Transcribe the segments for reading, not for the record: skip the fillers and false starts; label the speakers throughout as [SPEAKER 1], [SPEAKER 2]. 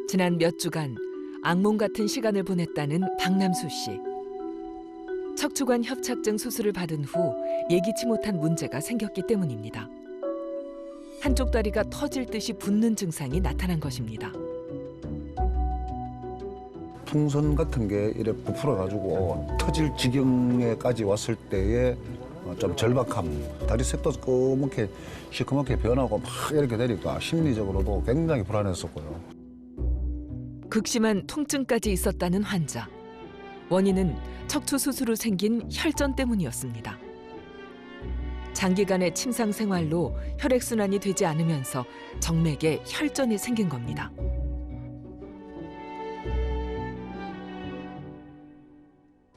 [SPEAKER 1] 지난 몇 주간 악몽 같은 시간을 보냈다는 박남수 씨. 척추관 협착증 수술을 받은 후 예기치 못한 문제가 생겼기 때문입니다. 한쪽 다리가 터질 듯이 붓는 증상이 나타난 것입니다.
[SPEAKER 2] 풍선 같은 게 이렇게 부풀어가지고 터질 지경에까지 왔을 때에 좀 절박함, 다리 색도 검게 시커멓게 변하고 막 이렇게 되니까 심리적으로도 굉장히 불안했었고요.
[SPEAKER 1] 극심한 통증까지 있었다는 환자. 원인은 척추 수술 후 생긴 혈전 때문이었습니다. 장기간의 침상 생활로 혈액순환이 되지 않으면서 정맥에 혈전이 생긴 겁니다.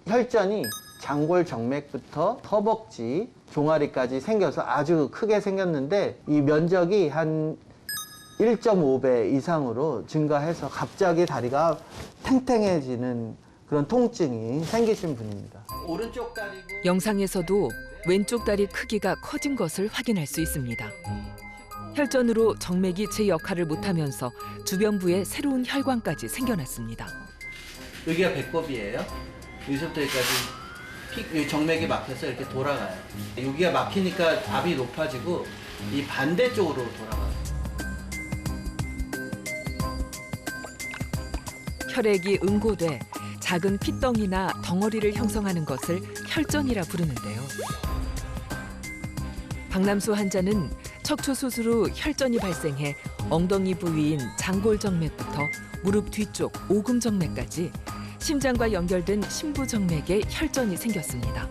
[SPEAKER 3] 혈전이 장골 정맥부터 허벅지, 종아리까지 생겨서 아주 크게 생겼는데 이 면적이 한 1.5배 이상으로 증가해서 갑자기 다리가 탱탱해지는 그런 통증이 생기신 분입니다. 오른쪽 다리고
[SPEAKER 1] 영상에서도 왼쪽 다리 크기가 커진 것을 확인할 수 있습니다. 혈전으로 정맥이 제 역할을 못하면서 주변부에 새로운 혈관까지 생겨났습니다.
[SPEAKER 4] 여기가 배꼽이에요. 여기서부터 여기까지 정맥이 막혀서 이렇게 돌아가요. 여기가 막히니까 압이 높아지고 이 반대쪽으로 돌아가요.
[SPEAKER 1] 혈액이 응고돼 작은 핏덩이나 덩어리를 형성하는 것을 혈전이라 부르는데요. 박남수 환자는 척추 수술 후 혈전이 발생해 엉덩이 부위인 장골정맥부터 무릎 뒤쪽 오금정맥까지 심장과 연결된 심부정맥에 혈전이 생겼습니다.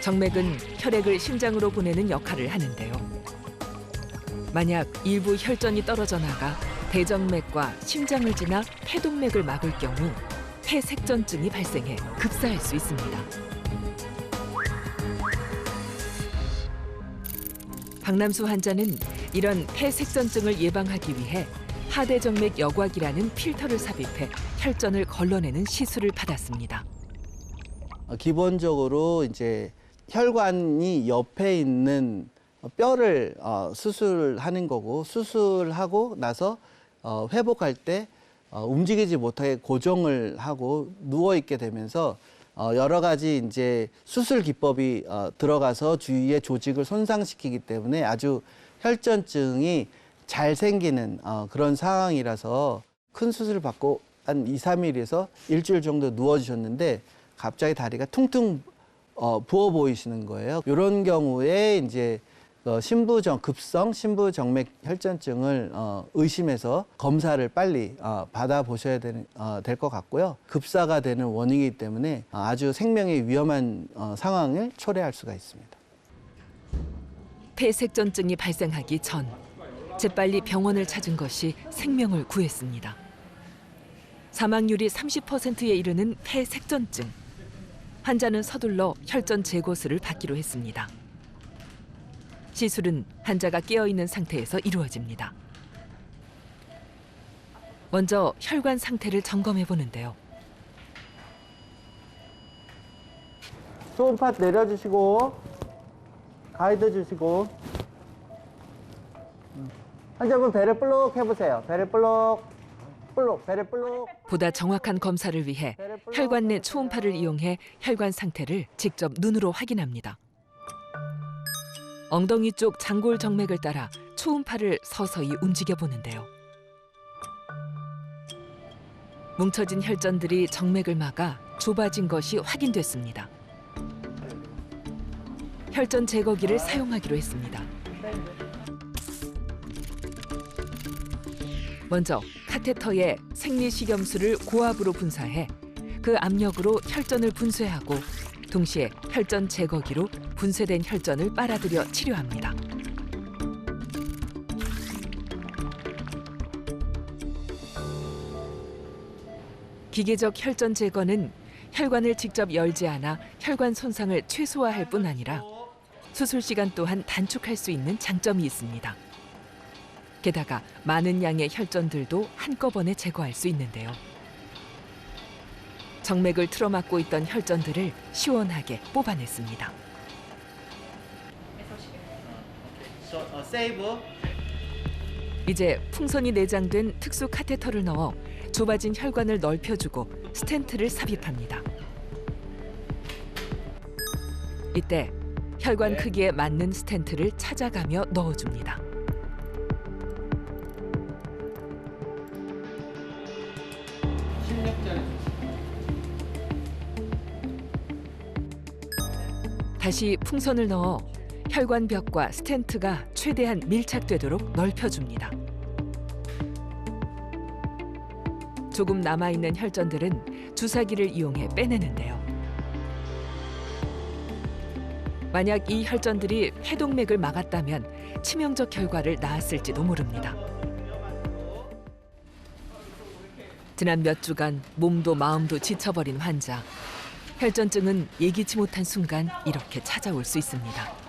[SPEAKER 1] 정맥은 혈액을 심장으로 보내는 역할을 하는데요. 만약 일부 혈전이 떨어져 나가 대정맥과 심장을 지나 폐동맥을 막을 경우 폐색전증이 발생해 급사할 수 있습니다. 박남수 환자는 이런 폐색전증을 예방하기 위해 하대정맥 여곽이라는 필터를 삽입해 혈전을 걸러내는 시술을 받았습니다.
[SPEAKER 3] 기본적으로 이제 혈관이 옆에 있는 뼈를 수술하는 거고 수술하고 나서 회복할 때 움직이지 못하게 고정을 하고 누워 있게 되면서 여러 가지 이제 수술 기법이 들어가서 주위의 조직을 손상시키기 때문에 아주 혈전증이 잘 생기는 그런 상황이라서 큰 수술을 받고 한 2, 3일에서 일주일 정도 누워주셨는데 갑자기 다리가 퉁퉁 부어 보이시는 거예요. 이런 경우에 이제 급성 심부정맥 혈전증을 의심해서 검사를 빨리 받아보셔야 될 것 같고요. 급사가 되는 원인이기 때문에 아주 생명에 위험한 상황을 초래할 수가 있습니다.
[SPEAKER 1] 폐색전증이 발생하기 전 재빨리 병원을 찾은 것이 생명을 구했습니다. 사망률이 30%에 이르는 폐색전증. 환자는 서둘러 혈전 제거술을 받기로 했습니다. 시술은 환자가 깨어있는 상태에서 이루어집니다. 먼저 혈관 상태를 점검해 보는데요.
[SPEAKER 3] 초음파 내려주시고 가이드 주시고 환자분 배를 볼록 해보세요. 배를 볼록, 배를 볼록.
[SPEAKER 1] 보다 정확한 검사를 위해 혈관 내 초음파를 이용해 혈관 상태를 직접 눈으로 확인합니다. 엉덩이 쪽 장골 정맥을 따라 초음파를 서서히 움직여 보는데요. 뭉쳐진 혈전들이 정맥을 막아 좁아진 것이 확인됐습니다. 혈전 제거기를 사용하기로 했습니다. 먼저 카테터에 생리식염수를 고압으로 분사해 그 압력으로 혈전을 분쇄하고 동시에 혈전 제거기로 분쇄된 혈전을 빨아들여 치료합니다. 기계적 혈전 제거는 혈관을 직접 열지 않아 혈관 손상을 최소화할 뿐 아니라 수술 시간 또한 단축할 수 있는 장점이 있습니다. 게다가 많은 양의 혈전들도 한꺼번에 제거할 수 있는데요. 정맥을 틀어막고 있던 혈전들을 시원하게 뽑아냈습니다.
[SPEAKER 4] 세이브.
[SPEAKER 1] 이제 풍선이 내장된 특수 카테터를 넣어 좁아진 혈관을 넓혀주고 스텐트를 삽입합니다. 이때 혈관 크기에 맞는 스텐트를 찾아가며 넣어줍니다. 다시 풍선을 넣어 혈관벽과 스텐트가 최대한 밀착되도록 넓혀줍니다. 조금 남아있는 혈전들은 주사기를 이용해 빼내는데요. 만약 이 혈전들이 해동맥을 막았다면 치명적 결과를 낳았을지도 모릅니다. 지난 몇 주간 몸도 마음도 지쳐버린 환자. 혈전증은 예기치 못한 순간 이렇게 찾아올 수 있습니다.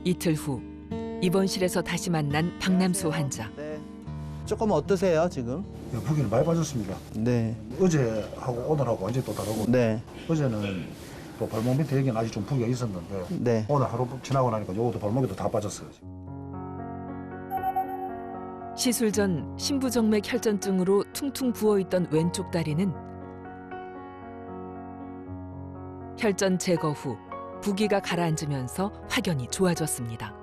[SPEAKER 1] 이틀 후 입원실에서 다시 만난 박남수 환자.
[SPEAKER 3] 네. 조금 어떠세요 지금?
[SPEAKER 2] 붓기는 많이 빠졌습니다.
[SPEAKER 3] 네.
[SPEAKER 2] 어제하고 오늘하고 완전히 또 다르고
[SPEAKER 3] 네.
[SPEAKER 2] 어제는 또 발목 밑에 여기는 아직 좀 붓기가 있었는데
[SPEAKER 3] 네.
[SPEAKER 2] 오늘 하루 지나고 나니까 요것도 발목에도 다 빠졌어요.
[SPEAKER 1] 시술 전 심부정맥 혈전증으로 퉁퉁 부어있던 왼쪽 다리는 혈전 제거 후 부기가 가라앉으면서 확연히 좋아졌습니다.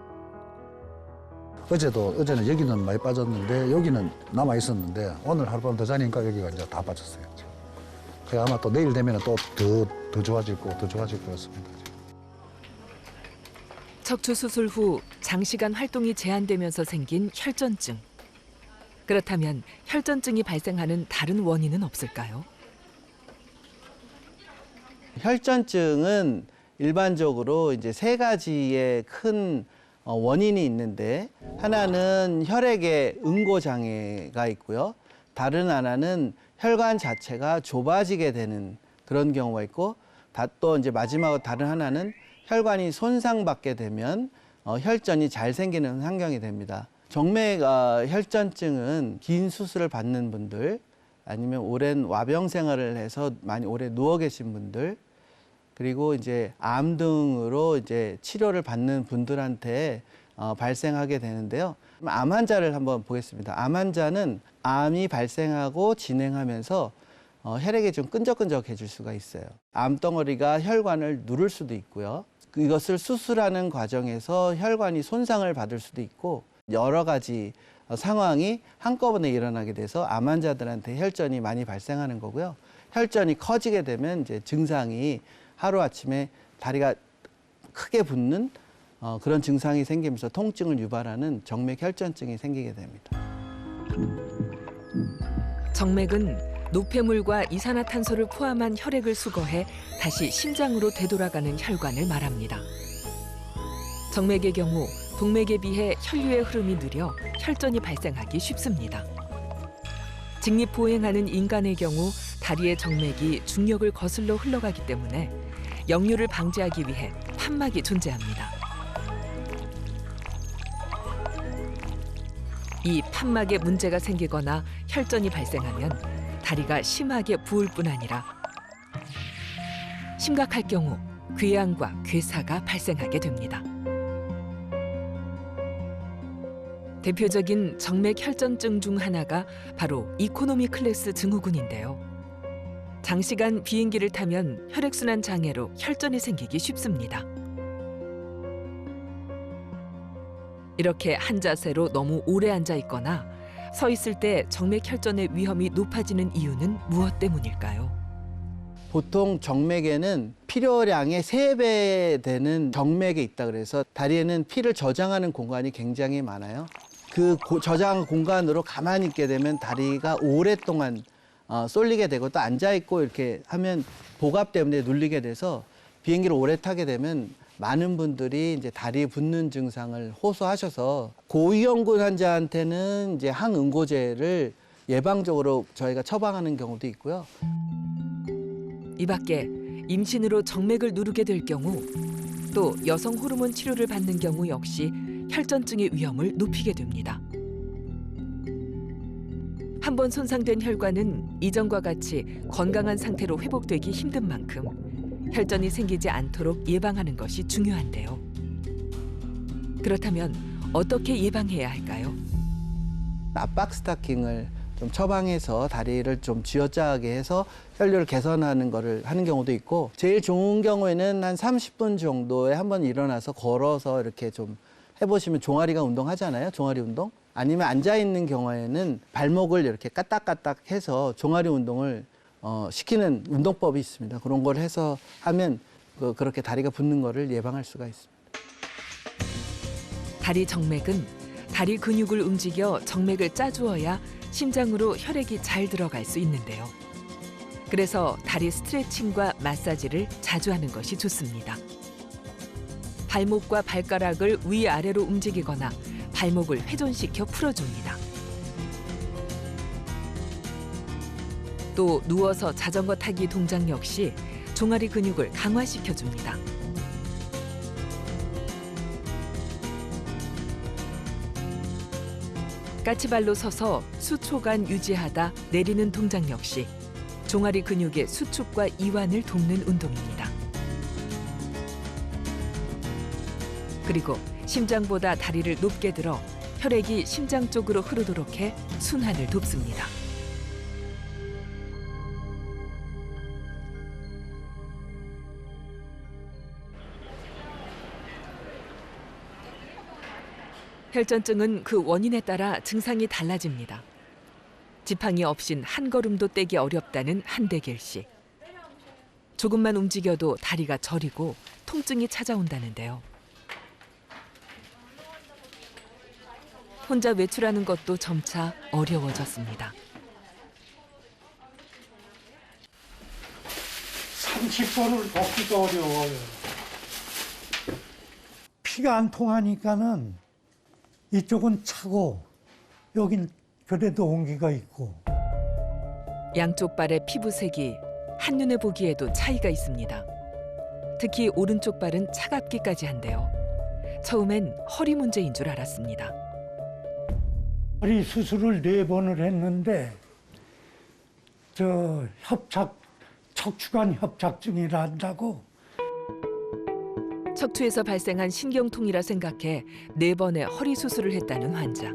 [SPEAKER 2] 어제는 여기는 많이 빠졌는데 여기는 남아 있었는데 오늘 하룻밤 더 자니까 여기가 이제 다 빠졌어요. 그래 아마 또 내일 되면 또 더 좋아질 것 같습니다.
[SPEAKER 1] 척추 수술 후 장시간 활동이 제한되면서 생긴 혈전증. 그렇다면 혈전증이 발생하는 다른 원인은 없을까요?
[SPEAKER 3] 혈전증은 일반적으로 이제 세 가지의 큰 원인이 있는데 하나는 혈액의 응고 장애가 있고요. 다른 하나는 혈관 자체가 좁아지게 되는 그런 경우가 있고 또 이제 마지막으로 다른 하나는 혈관이 손상받게 되면 혈전이 잘 생기는 환경이 됩니다. 정맥 혈전증은 긴 수술을 받는 분들 아니면 오랜 와병 생활을 해서 많이 오래 누워 계신 분들 그리고 이제 암 등으로 이제 치료를 받는 분들한테 발생하게 되는데요. 암 환자를 한번 보겠습니다. 암 환자는 암이 발생하고 진행하면서 혈액이 좀 끈적끈적해질 수가 있어요. 암덩어리가 혈관을 누를 수도 있고요. 이것을 수술하는 과정에서 혈관이 손상을 받을 수도 있고 여러 가지 상황이 한꺼번에 일어나게 돼서 암 환자들한테 혈전이 많이 발생하는 거고요. 혈전이 커지게 되면 이제 증상이 하루아침에 다리가 크게 붓는 그런 증상이 생기면서 통증을 유발하는 정맥 혈전증이 생기게 됩니다.
[SPEAKER 1] 정맥은 노폐물과 이산화탄소를 포함한 혈액을 수거해 다시 심장으로 되돌아가는 혈관을 말합니다. 정맥의 경우 동맥에 비해 혈류의 흐름이 느려 혈전이 발생하기 쉽습니다. 직립보행하는 인간의 경우 다리의 정맥이 중력을 거슬러 흘러가기 때문에 역류를 방지하기 위해 판막이 존재합니다. 이 판막에 문제가 생기거나 혈전이 발생하면 다리가 심하게 부을 뿐 아니라 심각할 경우 궤양과 괴사가 발생하게 됩니다. 대표적인 정맥 혈전증 중 하나가 바로 이코노미 클래스 증후군인데요. 장시간 비행기를 타면 혈액순환 장애로 혈전이 생기기 쉽습니다. 이렇게 한 자세로 너무 오래 앉아 있거나 서 있을 때 정맥 혈전의 위험이 높아지는 이유는 무엇 때문일까요?
[SPEAKER 3] 보통 정맥에는 필요량의 3배 되는 정맥이 있다 그래서 다리에는 피를 저장하는 공간이 굉장히 많아요. 그 저장 공간으로 가만히 있게 되면 다리가 오랫동안 쏠리게 되고 또 앉아있고 이렇게 하면 복압 때문에 눌리게 돼서 비행기를 오래 타게 되면 많은 분들이 이제 다리에 붓는 증상을 호소하셔서 고위험군 환자한테는 이제 항응고제를 예방적으로 저희가 처방하는 경우도 있고요.
[SPEAKER 1] 이 밖에 임신으로 정맥을 누르게 될 경우 또 여성 호르몬 치료를 받는 경우 역시 혈전증의 위험을 높이게 됩니다. 한번 손상된 혈관은 이전과 같이 건강한 상태로 회복되기 힘든 만큼 혈전이 생기지 않도록 예방하는 것이 중요한데요. 그렇다면 어떻게 예방해야 할까요?
[SPEAKER 3] 압박 스타킹을 좀 처방해서 다리를 좀 쥐어짜게 해서 혈류를 개선하는 거를 하는 경우도 있고, 제일 좋은 경우에는 한 30분 정도에 한번 일어나서 걸어서 이렇게 좀 해보시면, 종아리가 운동하잖아요. 종아리 운동. 아니면 앉아있는 경우에는 발목을 이렇게 까딱까딱 해서 종아리 운동을 시키는 운동법이 있습니다. 그런 걸 해서 하면 그렇게 다리가 붓는 거를 예방할 수가 있습니다.
[SPEAKER 1] 다리 정맥은 다리 근육을 움직여 정맥을 짜주어야 심장으로 혈액이 잘 들어갈 수 있는데요. 그래서 다리 스트레칭과 마사지를 자주 하는 것이 좋습니다. 발목과 발가락을 위아래로 움직이거나 발목을 회전시켜 풀어줍니다. 또 누워서 자전거 타기 동작 역시 종아리 근육을 강화시켜줍니다. 까치발로 서서 수초간 유지하다 내리는 동작 역시 종아리 근육의 수축과 이완을 돕는 운동입니다. 그리고 심장보다 다리를 높게 들어 혈액이 심장 쪽으로 흐르도록 해 순환을 돕습니다. 혈전증은 그 원인에 따라 증상이 달라집니다. 지팡이 없인 한 걸음도 떼기 어렵다는 한대길 씨. 조금만 움직여도 다리가 저리고 통증이 찾아온다는데요. 혼자 외출하는 것도 점차 어려워졌습니다.
[SPEAKER 5] 30번을 걷기가 어려워요. 피가 안 통하니까는 이쪽은 차고 여긴 그래도 온기가 있고.
[SPEAKER 1] 양쪽 발의 피부색이 한눈에 보기에도 차이가 있습니다. 특히 오른쪽 발은 차갑기까지 한데요. 처음엔 허리 문제인 줄 알았습니다.
[SPEAKER 5] 허리 수술을 4번을 했는데 척추관 협착증이라 한다고.
[SPEAKER 1] 척추에서 발생한 신경통이라 생각해 4번의 허리 수술을 했다는 환자.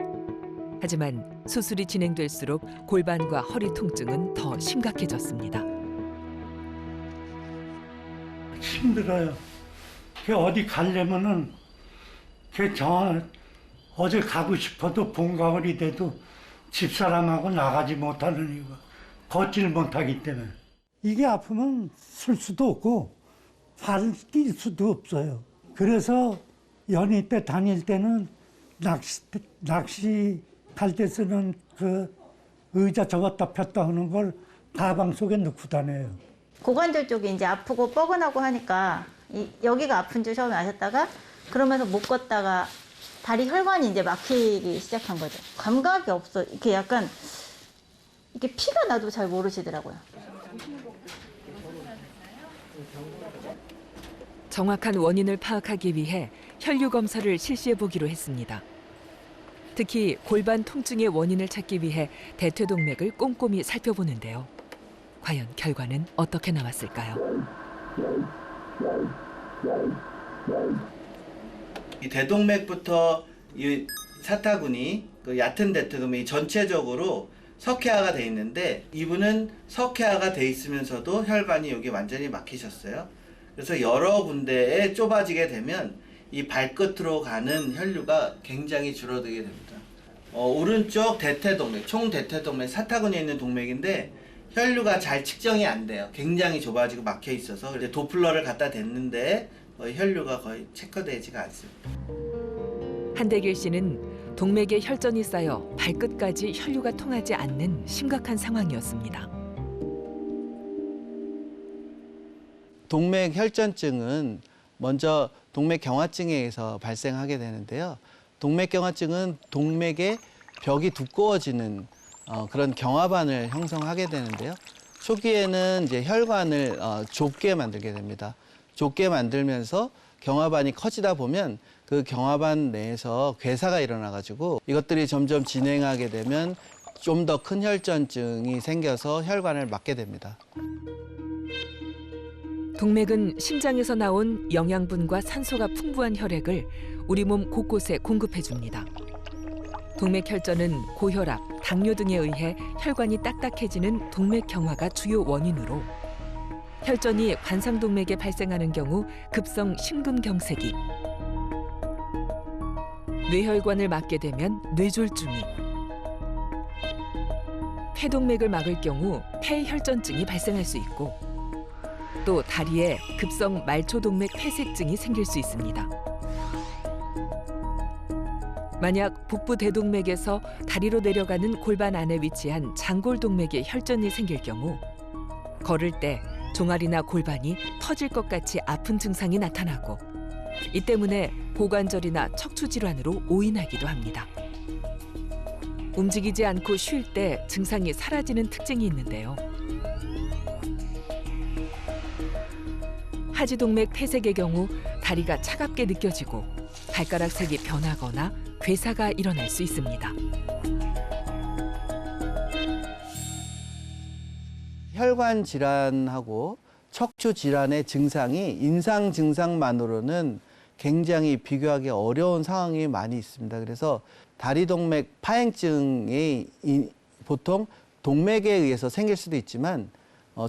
[SPEAKER 1] 하지만 수술이 진행될수록 골반과 허리 통증은 더 심각해졌습니다.
[SPEAKER 5] 힘들어요. 어디 가려면은 어제 가고 싶어도 봄 가을이 돼도 집사람하고 나가지 못하는 이유가 걷질 못하기 때문에. 이게 아프면 쓸 수도 없고 발을 뛸 수도 없어요. 그래서 연희 때 다닐 때는 낚시 갈 때 쓰는 그 의자 접었다 폈다 하는 걸 가방 속에 넣고 다녀요.
[SPEAKER 6] 고관절 쪽이 이제 아프고 뻐근하고 하니까 여기가 아픈 줄 처음에 아셨다가 그러면서 못 걷다가 다리 혈관이 이제 막히기 시작한 거죠. 감각이 없어. 이렇게 약간 이게 피가 나도 잘 모르시더라고요.
[SPEAKER 1] 정확한 원인을 파악하기 위해 혈류 검사를 실시해 보기로 했습니다. 특히 골반 통증의 원인을 찾기 위해 대퇴동맥을 꼼꼼히 살펴보는데요. 과연 결과는 어떻게 나왔을까요?
[SPEAKER 4] 이 대동맥부터 이 사타구니, 그 얕은 대퇴동맥이 전체적으로 석회화가 돼 있는데, 이분은 석회화가 돼 있으면서도 혈관이 여기 완전히 막히셨어요. 그래서 여러 군데에 좁아지게 되면 이 발끝으로 가는 혈류가 굉장히 줄어들게 됩니다. 오른쪽 대퇴동맥, 총대퇴동맥, 사타구니에 있는 동맥인데 혈류가 잘 측정이 안 돼요. 굉장히 좁아지고 막혀 있어서 이제 도플러를 갖다 댔는데 혈류가 거의 체크되지가 않습니다.
[SPEAKER 1] 한대길 씨는 동맥에 혈전이 쌓여 발끝까지 혈류가 통하지 않는 심각한 상황이었습니다.
[SPEAKER 3] 동맥 혈전증은 먼저 동맥 경화증에 의해서 발생하게 되는데요. 동맥 경화증은 동맥의 벽이 두꺼워지는 그런 경화반을 형성하게 되는데요. 초기에는 이제 혈관을 좁게 만들게 됩니다. 좁게 만들면서 경화반이 커지다 보면 그 경화반 내에서 괴사가 일어나가지고 이것들이 점점 진행하게 되면 좀 더 큰 혈전증이 생겨서 혈관을 막게 됩니다.
[SPEAKER 1] 동맥은 심장에서 나온 영양분과 산소가 풍부한 혈액을 우리 몸 곳곳에 공급해 줍니다. 동맥 혈전은 고혈압, 당뇨 등에 의해 혈관이 딱딱해지는 동맥 경화가 주요 원인으로 혈전이 관상동맥에 발생하는 경우 급성 심근경색이, 뇌혈관을 막게 되면 뇌졸중이, 폐동맥을 막을 경우 폐혈전증이 발생할 수 있고 또 다리에 급성 말초동맥 폐색증이 생길 수 있습니다. 만약 북부 대동맥에서 다리로 내려가는 골반 안에 위치한 장골동맥에 혈전이 생길 경우 걸을 때 종아리나 골반이 터질 것 같이 아픈 증상이 나타나고 이 때문에 고관절이나 척추 질환으로 오인하기도 합니다. 움직이지 않고 쉴 때 증상이 사라지는 특징이 있는데요. 하지동맥 폐색의 경우 다리가 차갑게 느껴지고 발가락 색이 변하거나 괴사가 일어날 수 있습니다.
[SPEAKER 3] 혈관 질환하고 척추 질환의 증상이 임상 증상만으로는 굉장히 비교하기 어려운 상황이 많이 있습니다. 그래서 다리동맥 파행증이 보통 동맥에 의해서 생길 수도 있지만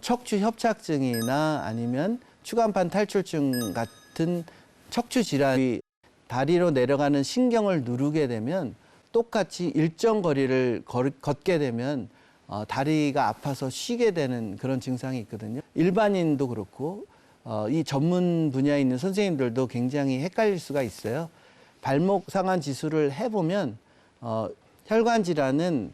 [SPEAKER 3] 척추 협착증이나 아니면 추간판 탈출증 같은 척추 질환이 다리로 내려가는 신경을 누르게 되면 똑같이 일정 거리를 걷게 되면 다리가 아파서 쉬게 되는 그런 증상이 있거든요. 일반인도 그렇고 이 전문 분야에 있는 선생님들도 굉장히 헷갈릴 수가 있어요. 발목 상한 지수를 해보면 혈관 질환은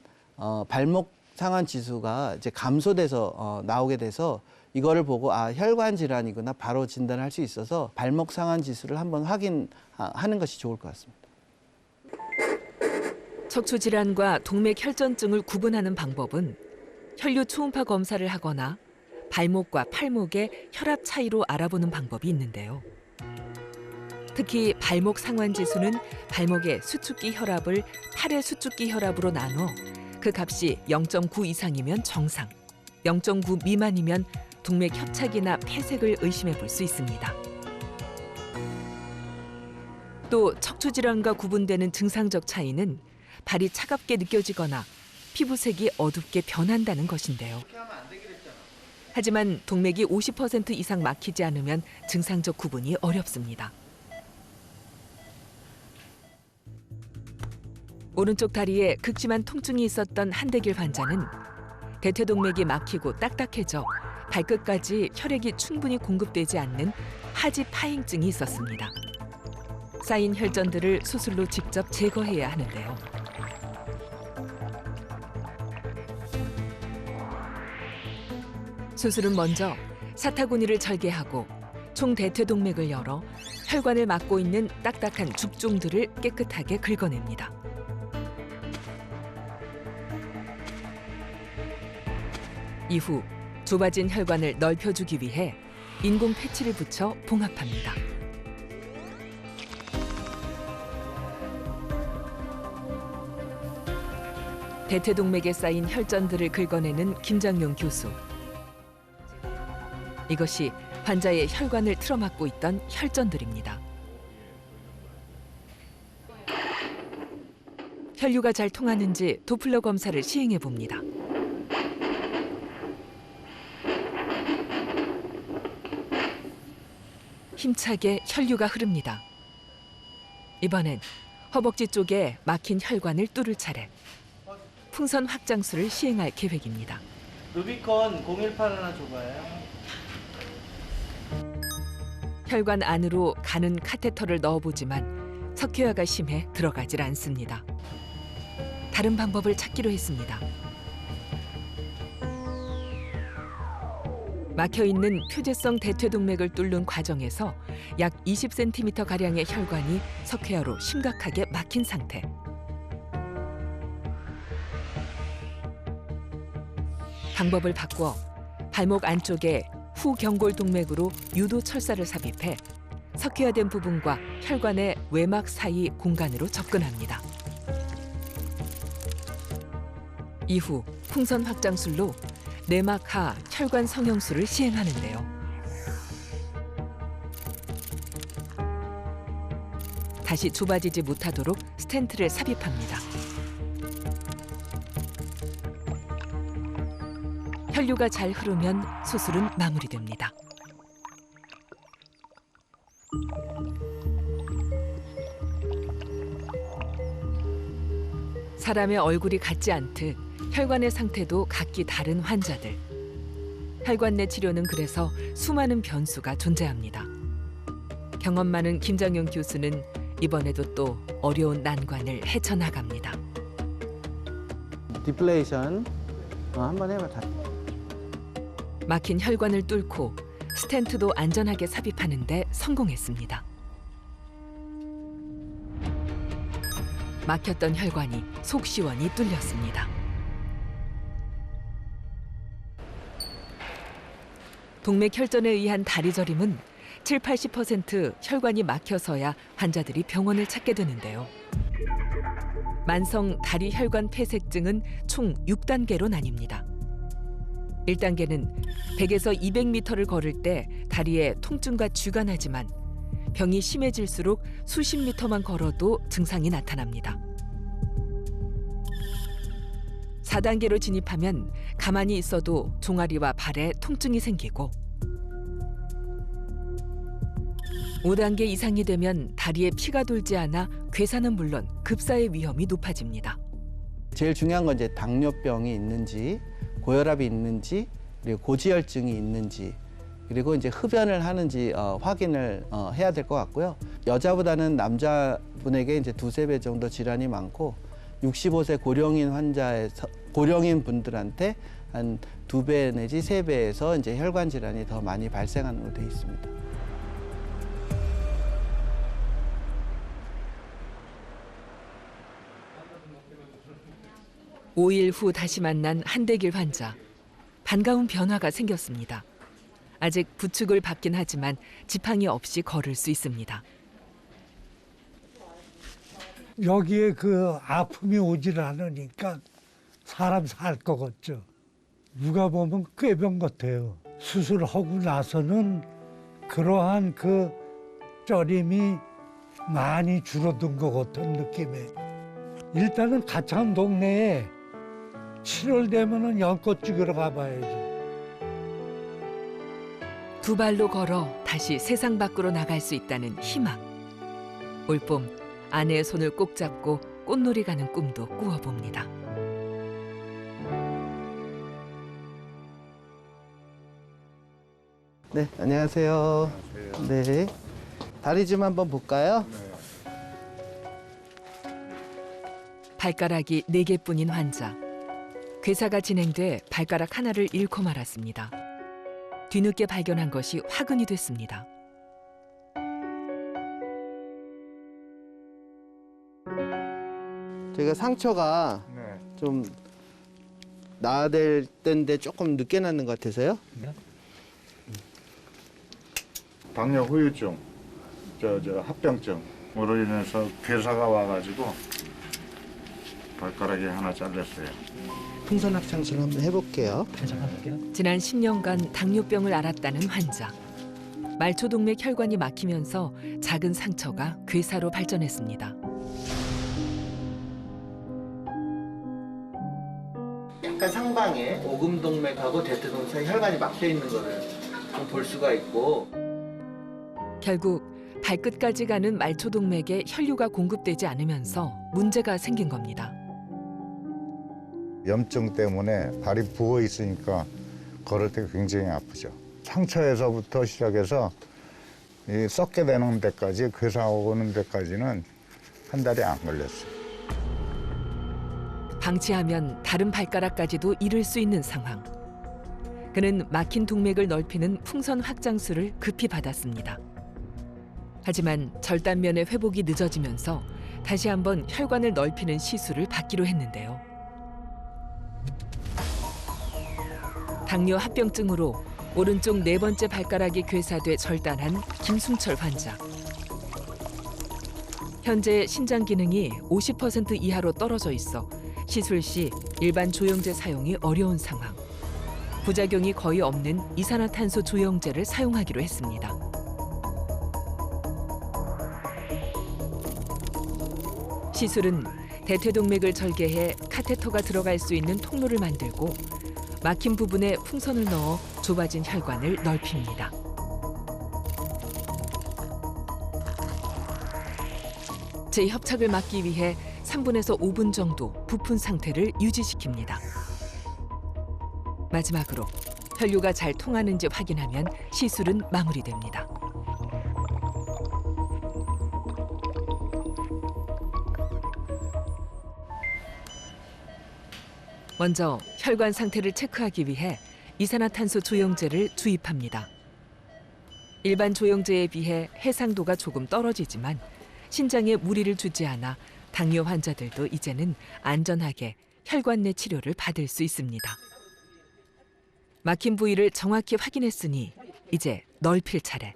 [SPEAKER 3] 발목 상한 지수가 이제 감소돼서 나오게 돼서 이거를 보고 아 혈관 질환이구나 바로 진단할 수 있어서 발목 상한 지수를 한번 확인하는 것이 좋을 것 같습니다.
[SPEAKER 1] 척추 질환과 동맥 혈전증을 구분하는 방법은 혈류 초음파 검사를 하거나 발목과 팔목의 혈압 차이로 알아보는 방법이 있는데요. 특히 발목 상환 지수는 발목의 수축기 혈압을 팔의 수축기 혈압으로 나눠 그 값이 0.9 이상이면 정상, 0.9 미만이면 동맥 협착이나 폐색을 의심해 볼 수 있습니다. 또 척추 질환과 구분되는 증상적 차이는 발이 차갑게 느껴지거나 피부색이 어둡게 변한다는 것인데요. 하지만 동맥이 50% 이상 막히지 않으면 증상적 구분이 어렵습니다. 오른쪽 다리에 극심한 통증이 있었던 한대길 환자는 대퇴동맥이 막히고 딱딱해져 발끝까지 혈액이 충분히 공급되지 않는 하지 파행증이 있었습니다. 쌓인 혈전들을 수술로 직접 제거해야 하는데요. 수술은 먼저 사타구니를 절개하고 총대퇴동맥을 열어 혈관을 막고 있는 딱딱한 죽종들을 깨끗하게 긁어냅니다. 이후 좁아진 혈관을 넓혀주기 위해 인공 패치를 붙여 봉합합니다. 대퇴동맥에 쌓인 혈전들을 긁어내는 김장용 교수. 이것이 환자의 혈관을 틀어막고 있던 혈전들입니다. 혈류가 잘 통하는지 도플러 검사를 시행해 봅니다. 힘차게 혈류가 흐릅니다. 이번엔 허벅지 쪽에 막힌 혈관을 뚫을 차례. 풍선 확장술을 시행할 계획입니다.
[SPEAKER 4] 루비콘 018 하나 줘봐요.
[SPEAKER 1] 혈관 안으로 가는 카테터를 넣어보지만 석회화가 심해 들어가질 않습니다. 다른 방법을 찾기로 했습니다. 막혀있는 표재성 대퇴동맥을 뚫는 과정에서 약 20cm가량의 혈관이 석회화로 심각하게 막힌 상태. 방법을 바꿔 발목 안쪽에 후경골동맥으로 유도 철사를 삽입해 석회화된 부분과 혈관의 외막 사이 공간으로 접근합니다. 이후 풍선 확장술로 내막 하 혈관 성형술을 시행하는데요. 다시 좁아지지 못하도록 스텐트를 삽입합니다. 혈류가 잘 흐르면 수술은 마무리됩니다. 사람의 얼굴이 같지 않듯 혈관의 상태도 각기 다른 환자들. 혈관 내 치료는 그래서 수많은 변수가 존재합니다. 경험 많은 김장용 교수는 이번에도 또 어려운 난관을 헤쳐나갑니다.
[SPEAKER 3] 디플레이션 한번 해봐. 다.
[SPEAKER 1] 막힌 혈관을 뚫고 스텐트도 안전하게 삽입하는 데 성공했습니다. 막혔던 혈관이 속 시원히 뚫렸습니다. 동맥혈전에 의한 다리 저림은 70-80% 혈관이 막혀서야 환자들이 병원을 찾게 되는데요. 만성 다리 혈관 폐색증은 총 6단계로 나뉩니다. 1단계는 100에서 200m를 걸을 때 다리에 통증과 쥐가 나지만 병이 심해질수록 수십 미터만 걸어도 증상이 나타납니다. 4단계로 진입하면 가만히 있어도 종아리와 발에 통증이 생기고 5단계 이상이 되면 다리에 피가 돌지 않아 괴사는 물론 급사의 위험이 높아집니다.
[SPEAKER 3] 제일 중요한 건 이제 당뇨병이 있는지, 고혈압이 있는지, 그리고 고지혈증이 있는지, 그리고 이제 흡연을 하는지 확인을 해야 될 것 같고요. 여자보다는 남자분에게 이제 2~3배 정도 질환이 많고 65세 고령인 분들한테 한 2배 내지 3배에서 이제 혈관 질환이 더 많이 발생하는 걸로 되어 있습니다.
[SPEAKER 1] 오 일 후 다시 만난 한대길 환자. 반가운 변화가 생겼습니다. 아직 부축을 받긴 하지만 지팡이 없이 걸을 수 있습니다.
[SPEAKER 5] 여기에 그 아픔이 오질 않으니까 사람 살 것 같죠. 누가 보면 꾀병 같아요. 수술하고 나서는 그러한 그 저림이 많이 줄어든 것 같은 느낌에 일단은 가창 동네에 7월 되면은 연꽃 찍으러 가봐야지.
[SPEAKER 1] 두 발로 걸어 다시 세상 밖으로 나갈 수 있다는 희망. 올봄 아내의 손을 꼭 잡고 꽃놀이 가는 꿈도 꾸어봅니다.
[SPEAKER 3] 네, 안녕하세요. 네, 다리 좀 한번 볼까요?
[SPEAKER 1] 발가락이 4개뿐인 환자. 괴사가 진행돼 발가락 하나를 잃고 말았습니다. 뒤늦게 발견한 것이 화근이 됐습니다.
[SPEAKER 3] 저희가 상처가 좀 나야 될 때인데 조금 늦게 났는 것 같아서요.
[SPEAKER 7] 당뇨 후유증, 합병증으로 인해서 괴사가 와가지고 발가락이 하나 잘렸어요.
[SPEAKER 3] 풍선 합창술 한번 해볼게요.
[SPEAKER 1] 지난 10년간 당뇨병을 앓았다는 환자. 말초동맥 혈관이 막히면서 작은 상처가 괴사로 발전했습니다.
[SPEAKER 3] 약간 상방에 오금동맥하고 대퇴동맥 사이 혈관이 막혀 있는 거를 좀 볼 수가 있고.
[SPEAKER 1] 결국 발끝까지 가는 말초동맥에 혈류가 공급되지 않으면서 문제가 생긴 겁니다.
[SPEAKER 7] 염증 때문에 발이 부어 있으니까 걸을 때 굉장히 아프죠. 상처에서부터 시작해서 이 썩게 되는 데까지, 괴사 오는 데까지는 한 달이 안 걸렸어요.
[SPEAKER 1] 방치하면 다른 발가락까지도 잃을 수 있는 상황. 그는 막힌 동맥을 넓히는 풍선 확장술을 급히 받았습니다. 하지만 절단면의 회복이 늦어지면서 다시 한번 혈관을 넓히는 시술을 받기로 했는데요. 당뇨 합병증으로 오른쪽 4번째 발가락이 괴사돼 절단한 김순철 환자. 현재 신장 기능이 50% 이하로 떨어져 있어 시술 시 일반 조영제 사용이 어려운 상황. 부작용이 거의 없는 이산화탄소 조영제를 사용하기로 했습니다. 시술은 대퇴동맥을 절개해 카테터가 들어갈 수 있는 통로를 만들고 막힌 부분에 풍선을 넣어 좁아진 혈관을 넓힙니다. 재협착을 막기 위해 3분에서 5분 정도 부푼 상태를 유지시킵니다. 마지막으로 혈류가 잘 통하는지 확인하면 시술은 마무리됩니다. 먼저 혈관 상태를 체크하기 위해 이산화탄소 조영제를 주입합니다. 일반 조영제에 비해 해상도가 조금 떨어지지만 신장에 무리를 주지 않아 당뇨 환자들도 이제는 안전하게 혈관 내 치료를 받을 수 있습니다. 막힌 부위를 정확히 확인했으니 이제 넓힐 차례.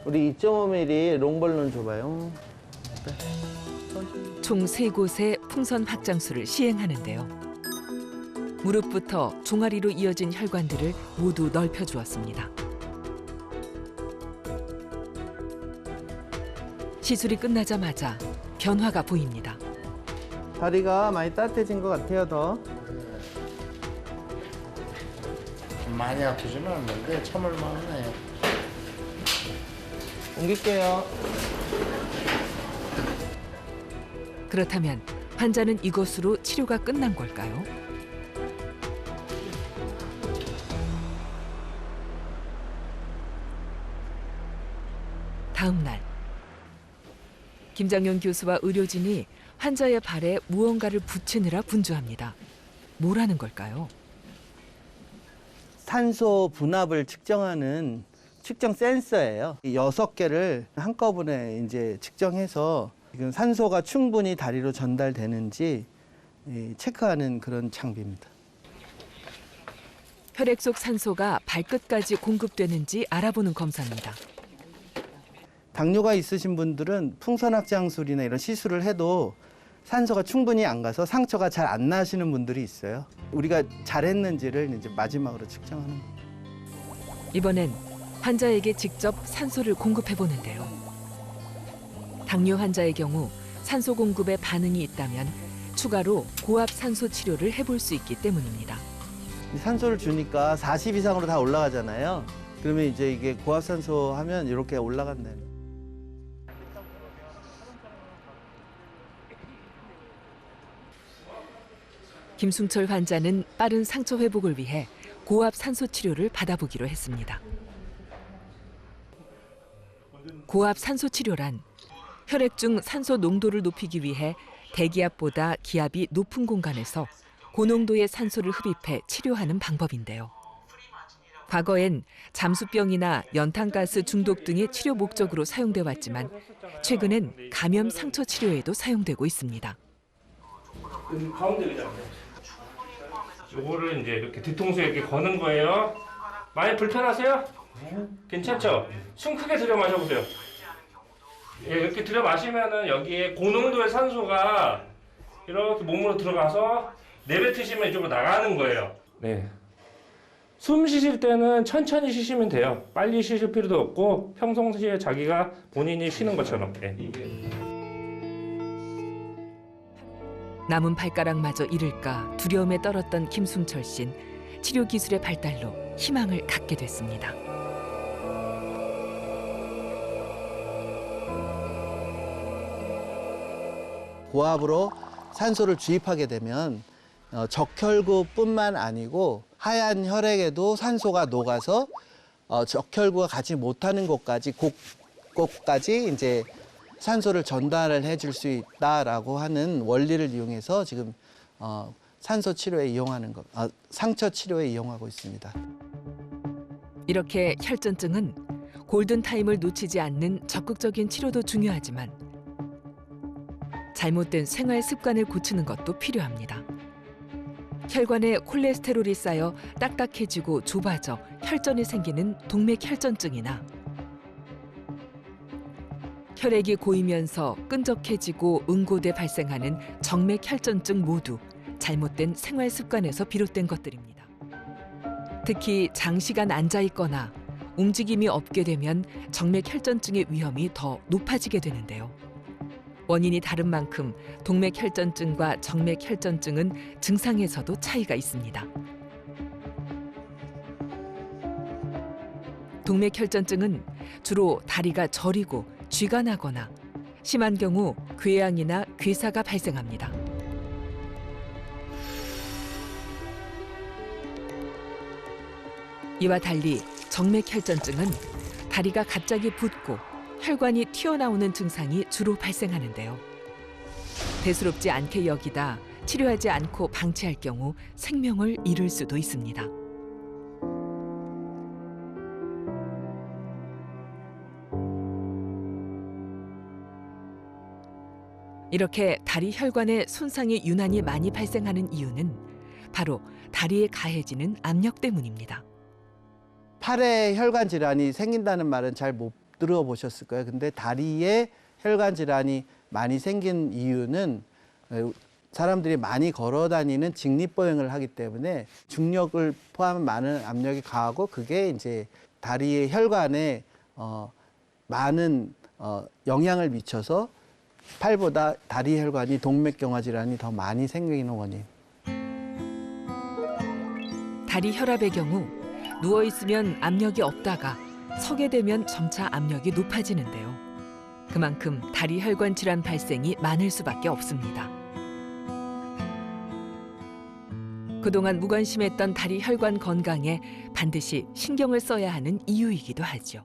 [SPEAKER 3] 우리 2.5mm 롱볼론 줘봐요.
[SPEAKER 1] 총 3곳의 풍선 확장술을 시행하는데요. 무릎부터 종아리로 이어진 혈관들을 모두 넓혀주었습니다. 시술이 끝나자마자 변화가 보입니다.
[SPEAKER 3] 다리가 많이 따뜻해진 것 같아요, 더.
[SPEAKER 7] 많이 아프지는 않는데 참을 만하네요.
[SPEAKER 3] 옮길게요.
[SPEAKER 1] 그렇다면 환자는 이것으로 치료가 끝난 걸까요? 다음 날 김장윤 교수와 의료진이 환자의 발에 무언가를 붙이느라 분주합니다. 뭐라는 걸까요?
[SPEAKER 3] 산소 분압을 측정하는 측정 센서예요. 6개를 한꺼번에 이제 측정해서 지금 산소가 충분히 다리로 전달되는지 체크하는 그런 장비입니다.
[SPEAKER 1] 혈액 속 산소가 발끝까지 공급되는지 알아보는 검사입니다.
[SPEAKER 3] 당뇨가 있으신 분들은 풍선확장술이나 이런 시술을 해도 산소가 충분히 안 가서 상처가 잘 안 나시는 분들이 있어요. 우리가 잘했는지를 이제 마지막으로 측정하는 거예요.
[SPEAKER 1] 이번엔 환자에게 직접 산소를 공급해 보는데요. 당뇨 환자의 경우 산소 공급에 반응이 있다면 추가로 고압 산소 치료를 해볼 수 있기 때문입니다.
[SPEAKER 3] 산소를 주니까 40 이상으로 다 올라가잖아요. 그러면 이제 이게 고압 산소 하면 이렇게 올라간다.
[SPEAKER 1] 김승철 환자는 빠른 상처 회복을 위해 고압 산소 치료를 받아보기로 했습니다. 고압 산소 치료란 혈액 중 산소 농도를 높이기 위해 대기압보다 기압이 높은 공간에서 고농도의 산소를 흡입해 치료하는 방법인데요. 과거엔 잠수병이나 연탄가스 중독 등의 치료 목적으로 사용돼 왔지만 최근엔 감염 상처 치료에도 사용되고 있습니다.
[SPEAKER 8] 가운데 의자. 요거를 이제 이렇게 뒤통수에 이렇게 거는 거예요. 많이 불편하세요? 괜찮죠? 숨 크게 들여 마셔보세요. 예, 이렇게 들여 마시면은 여기에 고농도의 산소가 이렇게 몸으로 들어가서 내뱉으시면 이쪽으로 나가는 거예요. 네. 숨 쉬실 때는 천천히 쉬시면 돼요. 빨리 쉬실 필요도 없고 평상시에 자기가 본인이 쉬는 것처럼. 네.
[SPEAKER 1] 남은 발가락마저 잃을까 두려움에 떨었던 김순철 씨는 치료 기술의 발달로 희망을 갖게 됐습니다.
[SPEAKER 3] 고압으로 산소를 주입하게 되면 적혈구뿐만 아니고 하얀 혈액에도 산소가 녹아서 적혈구가 가지 못하는 곳까지 이제 산소를 전달을 해줄 수 있다라고 하는 원리를 이용해서 지금 산소 치료에 이용하는 상처 치료에 이용하고 있습니다.
[SPEAKER 1] 이렇게 혈전증은 골든 타임을 놓치지 않는 적극적인 치료도 중요하지만 잘못된 생활 습관을 고치는 것도 필요합니다. 혈관에 콜레스테롤이 쌓여 딱딱해지고 좁아져 혈전이 생기는 동맥혈전증이나 혈액이 고이면서 끈적해지고 응고돼 발생하는 정맥 혈전증 모두 잘못된 생활 습관에서 비롯된 것들입니다. 특히 장시간 앉아 있거나 움직임이 없게 되면 정맥 혈전증의 위험이 더 높아지게 되는데요. 원인이 다른 만큼 동맥 혈전증과 정맥 혈전증은 증상에서도 차이가 있습니다. 동맥 혈전증은 주로 다리가 저리고 쥐가 나거나 심한 경우 궤양이나 괴사가 발생합니다. 이와 달리 정맥 혈전증은 다리가 갑자기 붓고 혈관이 튀어나오는 증상이 주로 발생하는데요. 대수롭지 않게 여기다 치료하지 않고 방치할 경우 생명을 잃을 수도 있습니다. 이렇게 다리 혈관에 손상이 유난히 많이 발생하는 이유는 바로 다리에 가해지는 압력 때문입니다.
[SPEAKER 3] 팔에 혈관 질환이 생긴다는 말은 잘 못 들어보셨을 거예요. 근데 다리에 혈관 질환이 많이 생긴 이유는 사람들이 많이 걸어 다니는 직립보행을 하기 때문에 중력을 포함한 많은 압력이 가하고 그게 이제 다리의 혈관에 많은 영향을 미쳐서 팔보다 다리 혈관이 동맥경화 질환이 더 많이 생기는 원인.
[SPEAKER 1] 다리 혈압의 경우 누워 있으면 압력이 없다가 서게 되면 점차 압력이 높아지는데요. 그만큼 다리 혈관 질환 발생이 많을 수밖에 없습니다. 그동안 무관심했던 다리 혈관 건강에 반드시 신경을 써야 하는 이유이기도 하죠.